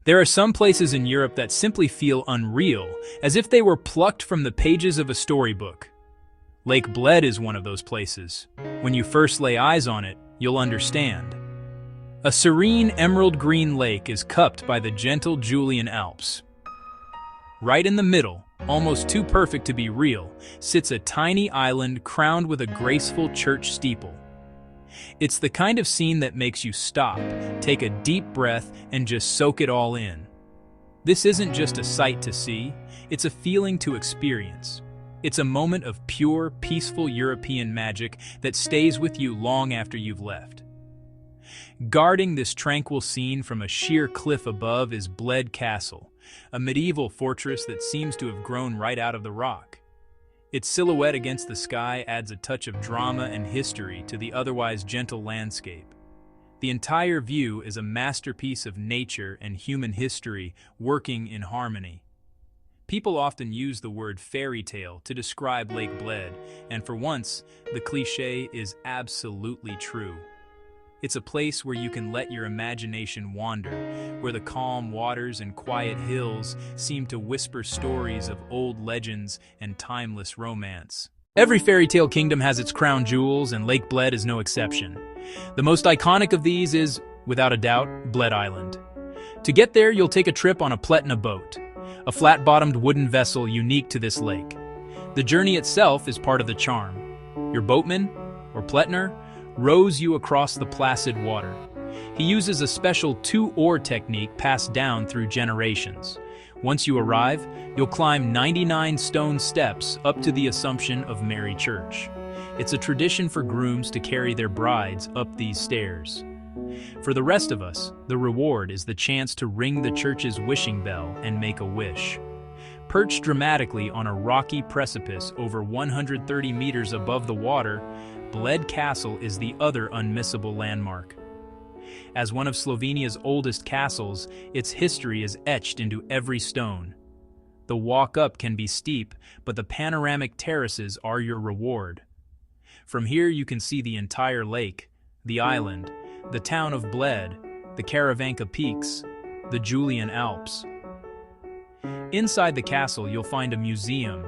There are some places in Europe that simply feel unreal, as if they were plucked from the pages of a storybook. Lake Bled is one of those places. When you first lay eyes on it, you'll understand. A serene emerald green lake is cupped by the gentle Julian Alps. Right in the middle, almost too perfect to be real, sits a tiny island crowned with a graceful church steeple. It's the kind of scene that makes you stop, take a deep breath, and just soak it all in. This isn't just a sight to see, it's a feeling to experience. It's a moment of pure, peaceful European magic that stays with you long after you've left. Guarding this tranquil scene from a sheer cliff above is Bled Castle, a medieval fortress that seems to have grown right out of the rock. Its silhouette against the sky adds a touch of drama and history to the otherwise gentle landscape. The entire view is a masterpiece of nature and human history working in harmony. People often use the word fairytale to describe Lake Bled, and for once, the cliché is absolutely true. It's a place where you can let your imagination wander, where the calm waters and quiet hills seem to whisper stories of old legends and timeless romance. Every fairy tale kingdom has its crown jewels, and Lake Bled is no exception. The most iconic of these is, without a doubt, Bled Island. To get there, you'll take a trip on a pletna boat, a flat-bottomed wooden vessel unique to this lake. The journey itself is part of the charm. Your boatman, or pletner, rows you across the placid water. He uses a special two-oar technique passed down through generations. Once you arrive, you'll climb 99 stone steps up to the Assumption of Mary Church. It's a tradition for grooms to carry their brides up these stairs. For the rest of us, the reward is the chance to ring the church's wishing bell and make a wish. Perched dramatically on a rocky precipice over 130 meters above the water, Bled Castle is the other unmissable landmark. As one of Slovenia's oldest castles, its history is etched into every stone. The walk up can be steep, but the panoramic terraces are your reward. From here you can see the entire lake, the island, the town of Bled, the Karavanka Peaks, the Julian Alps. Inside the castle you'll find a museum,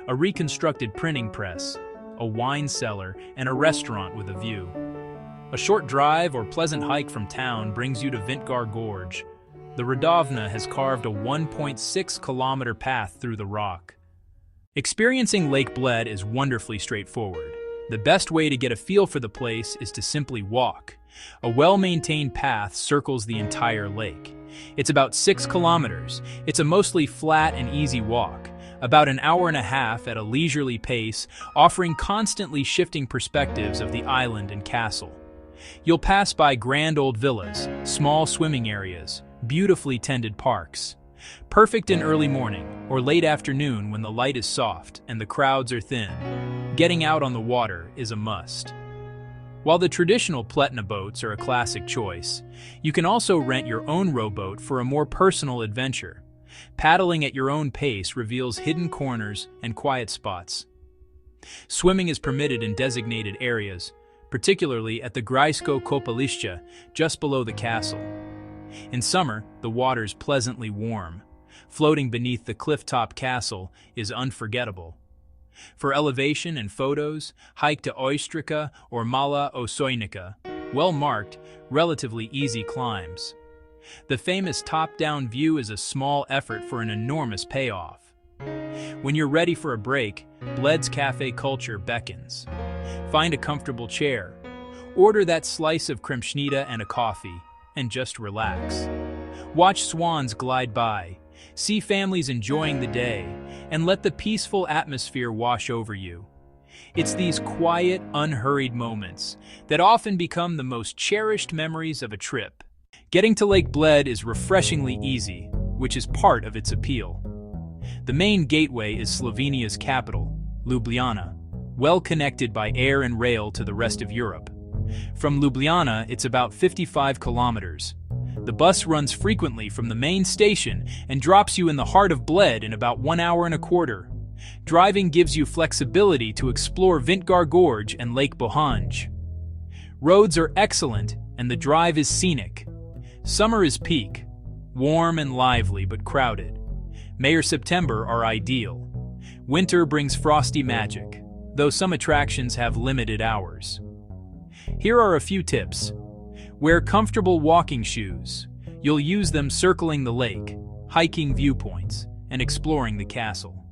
a reconstructed printing press, a wine cellar, and a restaurant with a view. A short drive or pleasant hike from town brings you to Vintgar Gorge. The Radovna has carved a 1.6-kilometer path through the rock. Experiencing Lake Bled is wonderfully straightforward. The best way to get a feel for the place is to simply walk. A well-maintained path circles the entire lake. It's about 6 kilometers. It's a mostly flat and easy walk, about an hour and a half at a leisurely pace, offering constantly shifting perspectives of the island and castle. You'll pass by grand old villas, small swimming areas, beautifully tended parks. Perfect in early morning or late afternoon when the light is soft and the crowds are thin. Getting out on the water is a must. While the traditional pletna boats are a classic choice, you can also rent your own rowboat for a more personal adventure. Paddling at your own pace reveals hidden corners and quiet spots. Swimming is permitted in designated areas, particularly at the Grajsko Kopališče, just below the castle. In summer, the water's pleasantly warm. Floating beneath the cliff-top castle is unforgettable. For elevation and photos, hike to Ojstrica or Mala Osojnica, well-marked, relatively easy climbs. The famous top-down view is a small effort for an enormous payoff. When you're ready for a break, Bled's cafe culture beckons. Find a comfortable chair, order that slice of kremšnita and a coffee, and just relax. Watch swans glide by, see families enjoying the day, and let the peaceful atmosphere wash over you. It's these quiet, unhurried moments that often become the most cherished memories of a trip. Getting to Lake Bled is refreshingly easy, which is part of its appeal. The main gateway is Slovenia's capital, Ljubljana, well connected by air and rail to the rest of Europe. From Ljubljana, it's about 55 kilometers. The bus runs frequently from the main station and drops you in the heart of Bled in about 1 hour and a quarter. Driving gives you flexibility to explore Vintgar Gorge and Lake Bohanj. Roads are excellent and the drive is scenic. Summer is peak. Warm and lively but crowded. May or September are ideal. Winter brings frosty magic, though some attractions have limited hours. Here are a few tips. Wear comfortable walking shoes. You'll use them circling the lake, hiking viewpoints, and exploring the castle.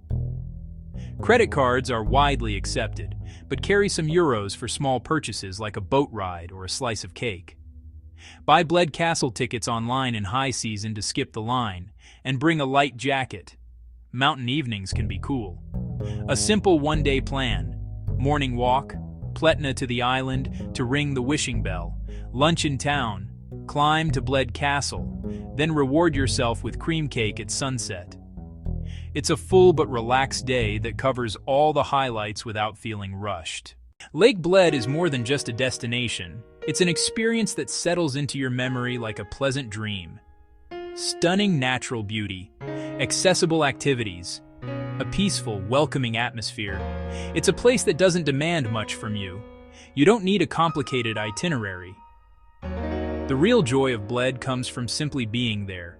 Credit cards are widely accepted, but carry some euros for small purchases like a boat ride or a slice of cake. Buy Bled Castle tickets online in high season to skip the line, and bring a light jacket. Mountain evenings can be cool. A simple one-day plan: morning walk, Pletna to the island to ring the wishing bell, lunch in town, climb to Bled Castle, then reward yourself with cream cake at sunset. It's a full but relaxed day that covers all the highlights without feeling rushed. Lake Bled is more than just a destination. It's an experience that settles into your memory like a pleasant dream. Stunning natural beauty, accessible activities, a peaceful, welcoming atmosphere. It's a place that doesn't demand much from you. You don't need a complicated itinerary. The real joy of Bled comes from simply being there,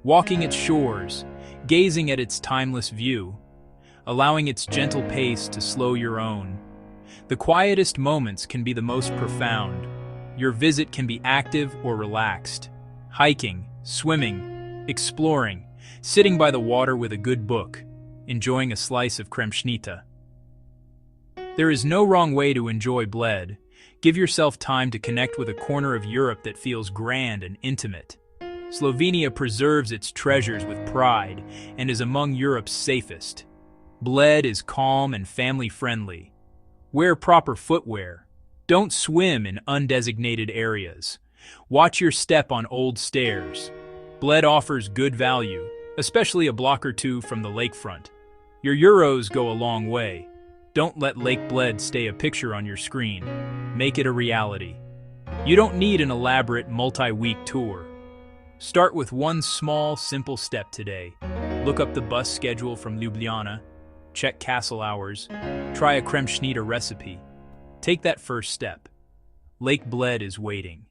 walking its shores, gazing at its timeless view, allowing its gentle pace to slow your own. The quietest moments can be the most profound. Your visit can be active or relaxed. Hiking, swimming, exploring, sitting by the water with a good book, enjoying a slice of kremšnita. There is no wrong way to enjoy Bled. Give yourself time to connect with a corner of Europe that feels grand and intimate. Slovenia preserves its treasures with pride and is among Europe's safest. Bled is calm and family-friendly. Wear proper footwear. Don't swim in undesignated areas. Watch your step on old stairs. Bled offers good value, especially a block or two from the lakefront. Your euros go a long way. Don't let Lake Bled stay a picture on your screen. Make it a reality. You don't need an elaborate multi-week tour. Start with one small, simple step today. Look up the bus schedule from Ljubljana, check castle hours, try a kremšnita recipe. Take that first step. Lake Bled is waiting.